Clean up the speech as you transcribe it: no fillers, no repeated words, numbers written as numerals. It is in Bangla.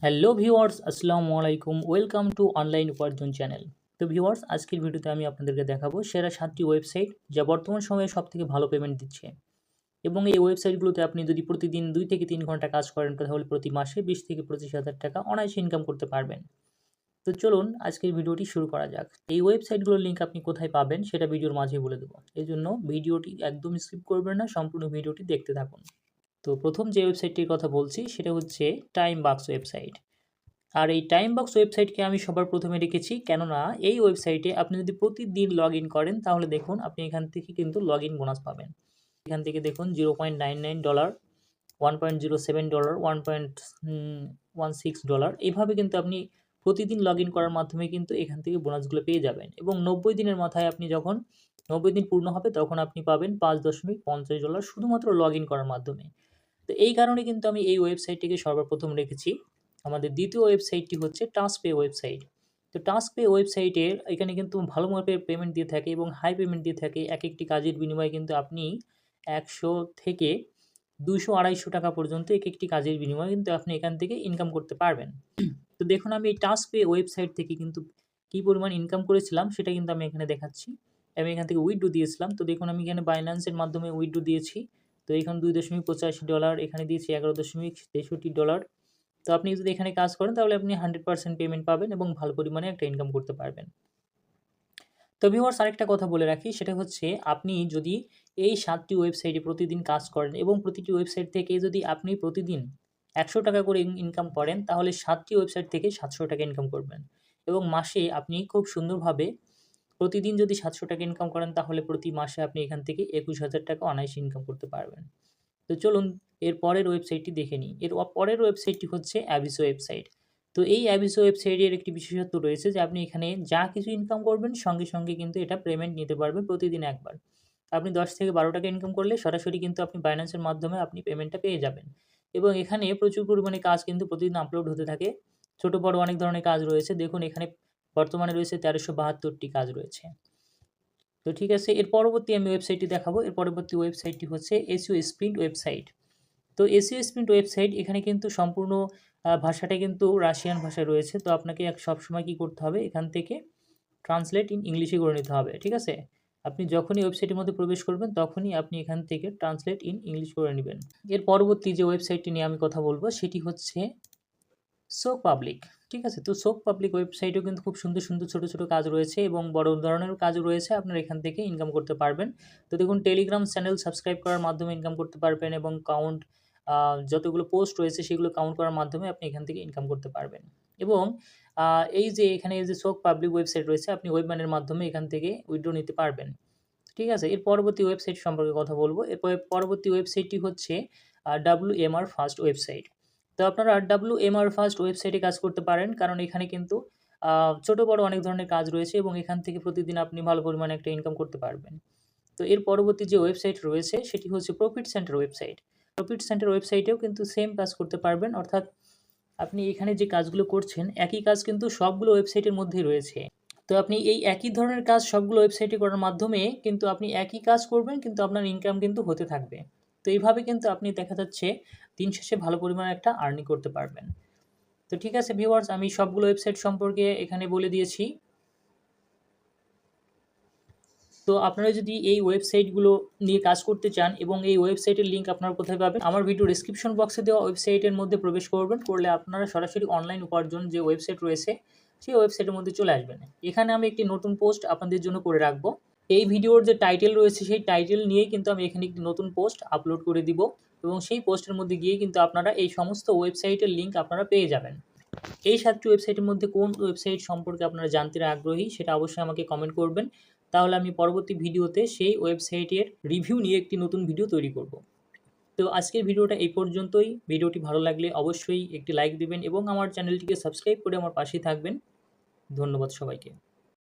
হ্যালো ভিউয়ার্স, আসসালামু আলাইকুম। ওয়েলকাম টু অনলাইন উপার্জন চ্যানেল। তো ভিউয়ার্স, আজকের ভিডিওতে আমি আপনাদেরকে দেখাবো সেরা 7টি ওয়েবসাইট যা বর্তমান সময়ে সবথেকে ভালো পেমেন্ট দিচ্ছে। এবং এই ওয়েবসাইটগুলোতে আপনি যদি প্রতিদিন 2 থেকে 3 ঘন্টা কাজ করেন তাহলে প্রতি মাসে 20 থেকে 25,000 টাকা অনায়াসে ইনকাম করতে পারবেন। তো চলুন আজকের ভিডিওটি শুরু করা যাক। এই ওয়েবসাইটগুলোর লিঙ্ক আপনি কোথায় পাবেন সেটা ভিডিওর মাঝে বলে দেবো। এজন্য ভিডিওটি একদম স্কিপ করবেন না, সম্পূর্ণ ভিডিওটি দেখতে থাকুন। তো প্রথম যে ওয়েবসাইটটির কথা বলছি সেটা হচ্ছে টাইমবাক্স ওয়েবসাইট। আর এই টাইমবক্স ওয়েবসাইটকে আমি সবার প্রথমে রেখেছি, কেননা এই ওয়েবসাইটে আপনি যদি প্রতিদিন লগ ইন করেন তাহলে দেখুন আপনি এখান থেকে কিন্তু লগ ইন বোনাস পাবেন। এখান থেকে দেখুন $0.99, $1.07, $1.16, এইভাবে কিন্তু আপনি প্রতিদিন লগ ইন করার মাধ্যমে কিন্তু এখান থেকে বোনাসগুলো পেয়ে যাবেন। এবং 90 দিনের মাথায় আপনি যখন 90 দিন পূর্ণ হবে তখন আপনি পাবেন $5.50 শুধুমাত্র লগ ইন করার মাধ্যমে। তো এই কারণে কিন্তু আমি এই ওয়েবসাইটটিকে সর্বপ্রথম রেখেছি। আমাদের দ্বিতীয় ওয়েবসাইটটি হচ্ছে টাস্কপে ওয়েবসাইট। তো টাস্কপে ওয়েবসাইটের এখানে কিন্তু ভালো মাপের পেমেন্ট দিয়ে থাকে এবং হাই পেমেন্ট দিয়ে থাকে। একটি কাজের বিনিময়ে কিন্তু আপনি 100 থেকে 200-250 টাকা পর্যন্ত একটি কাজের বিনিময়ে কিন্তু আপনি এখান থেকে ইনকাম করতে পারবেন। তো দেখুন আমি এই টাস্কপে ওয়েবসাইট থেকে কিন্তু কী পরিমাণ ইনকাম করেছিলাম সেটা কিন্তু আমি এখানে দেখাচ্ছি। আমি এখান থেকে উইথড্র দিয়েছিলাম। তো দেখুন আমি এখানে বাইন্যান্সের মাধ্যমে উইথড্র দিয়েছি। তো এখানে $2.85, এখানে দিয়েছি $11.63। তো আপনি যদি এখানে কাজ করেন তাহলে আপনি 100% পেমেন্ট পাবেন এবং ভালো পরিমাণে একটা ইনকাম করতে পারবেন। তো ভিউয়ার্স, আরেকটা কথা বলে রাখি, সেটা হচ্ছে আপনি যদি এই 7টি ওয়েবসাইটে প্রতিদিন কাজ করেন এবং প্রতিটি ওয়েবসাইট থেকে যদি আপনি প্রতিদিন 100 টাকা করে ইনকাম করেন তাহলে 7টি ওয়েবসাইট থেকে 700 টাকা ইনকাম করবেন। এবং মাসে আপনি খুব সুন্দরভাবে প্রতিদিন যদি 700 টাকা ইনকাম করেন তাহলে প্রতি মাসে আপনি এখান থেকে 21,000 টাকা অনায়াসে ইনকাম করতে পারবেন। তো চলুন এর পরের ওয়েবসাইটটি দেখে নিই। এর পরের ওয়েবসাইটটি হচ্ছে অ্যাবিসো ওয়েবসাইট। তো এই অ্যাবিসো ওয়েবসাইটের একটি বিশেষত্ব রয়েছে যে আপনি এখানে যা কিছু ইনকাম করবেন সঙ্গে সঙ্গে কিন্তু এটা পেমেন্ট নিতে পারবেন প্রতিদিন একবার। আপনি 10 থেকে 12 টাকা ইনকাম করলে সরাসরি কিন্তু আপনি বাইন্যান্সের মাধ্যমে আপনি পেমেন্টটা পেয়ে যাবেন। এবং এখানে প্রচুর পরিমাণে কাজ কিন্তু প্রতিদিন আপলোড হতে থাকে। ছোট বড় অনেক ধরনের কাজ রয়েছে। দেখুন এখানে বর্তমানে রয়েছে 1372টি কাজ রয়েছে। তো ঠিক আছে, এর পরবর্তী আমি ওয়েবসাইটটি দেখাবো। এর পরবর্তী ওয়েবসাইটটি হচ্ছে এসইও স্প্রিন্ট ওয়েবসাইট। তো এসইও স্প্রিন্ট ওয়েবসাইট এখানে কিন্তু সম্পূর্ণ ভাষাটা কিন্তু রাশিয়ান ভাষায় রয়েছে। তো আপনাকে সবসময় কী করতে হবে, এখান থেকে ট্রান্সলেট ইন ইংলিশে করে নিতে হবে। ঠিক আছে? আপনি যখনই ওয়েবসাইটের মধ্যে প্রবেশ করবেন তখনই আপনি এখান থেকে ট্রান্সলেট ইন ইংলিশ করে নেবেন। এর পরবর্তী যে ওয়েবসাইটটি নিয়ে আমি কথা বলবো সেটি হচ্ছে সোক পাবলিক। ঠিক আছে? তো সোক পাবলিক ওয়েবসাইটেও কিন্তু খুব সুন্দর, সুন্দর ছোট, ছোট কাজ রয়েছে এবং বড় ধরনেরও কাজও রয়েছে। আপনারা এখান থেকে ইনকাম করতে পারবেন। তো দেখুন টেলিগ্রাম চ্যানেল সাবস্ক্রাইব করার মাধ্যমে ইনকাম করতে পারবেন এবং কাউন্ট যতগুলো পোস্ট রয়েছে সেগুলো কাউন্ট করার মাধ্যমে আপনি এখান থেকে ইনকাম করতে পারবেন। এবং এই যে এখানে এই যে সোক পাবলিক ওয়েবসাইট রয়েছে, আপনি ওয়েবম্যানের মাধ্যমে এখান থেকে উইথড্র নিতে পারবেন। ঠিক আছে? এর পরবর্তী ওয়েবসাইট সম্পর্কে কথা বলব। পরবর্তী ওয়েবসাইটটি হচ্ছে WMR ফার্স্ট ওয়েবসাইট। তো আপনারা WMR ফার্স্ট ওয়েবসাইটে কাজ করতে পারেন, কারণ এখানে কিন্তু ছোট বড় অনেক ধরনের কাজ রয়েছে এবং এখান থেকে প্রতিদিন আপনি ভালো পরিমাণে একটা ইনকাম করতে পারবেন। তো এর পরবর্তী যে ওয়েবসাইট রয়েছে সেটি হচ্ছে profit centre website. Profit centre ওয়েবসাইটেও কিন্তু সেম কাজ করতে পারবেন, অর্থাৎ আপনি এখানে যে কাজগুলো করছেন একই কাজ কিন্তু সবগুলো ওয়েবসাইটের মধ্যেই রয়েছে। তো আপনি এই একই ধরনের কাজ সবগুলো ওয়েবসাইটে করার মাধ্যমে কিন্তু আপনি একই কাজ করবেন কিন্তু আপনার ইনকাম কিন্তু হতে থাকবে। তো এইভাবে কিন্তু আপনি দেখা যাচ্ছে দিন শেষে ভালো পরিমাণে একটা আর্নিং করতে পারবেন। তো ঠিক আছে ভিউয়ার্স, আমি সবগুলো ওয়েবসাইট সম্পর্কে এখানে বলে দিয়েছি। তো আপনারা যদি এই ওয়েবসাইটগুলো নিয়ে কাজ করতে চান এবং এই ওয়েবসাইটের লিঙ্ক আপনারা কোথায় পাবেন, আমার ভিডিও ডেসক্রিপশন বক্সে দেওয়া ওয়েবসাইটের মধ্যে প্রবেশ করবেন। করলে আপনারা সরাসরি অনলাইন উপার্জন যে ওয়েবসাইট রয়েছে সেই ওয়েবসাইটের মধ্যে চলে আসবেন। এখানে আমি একটি নতুন পোস্ট আপনাদের জন্য করে রাখবো। এই ভিডিওর যে টাইটেল রয়েছে সেই টাইটেল নিয়েই কিন্তু আমি এখানে একটি নতুন পোস্ট আপলোড করে দিব এবং সেই পোস্টের মধ্যে গিয়ে কিন্তু আপনারা এই সমস্ত ওয়েবসাইটের লিঙ্ক আপনারা পেয়ে যাবেন। এই 7টি ওয়েবসাইটের মধ্যে কোন ওয়েবসাইট সম্পর্কে আপনারা জানতে আগ্রহী সেটা অবশ্যই আমাকে কমেন্ট করবেন। তাহলে আমি পরবর্তী ভিডিওতে সেই ওয়েবসাইটের রিভিউ নিয়ে একটি নতুন ভিডিও তৈরি করব। তো আজকের ভিডিওটা এই পর্যন্তই। ভিডিওটি ভালো লাগলে অবশ্যই একটি লাইক দিবেন এবং আমার চ্যানেলটিকে সাবস্ক্রাইব করে আমার পাশেই থাকবেন। ধন্যবাদ সবাইকে।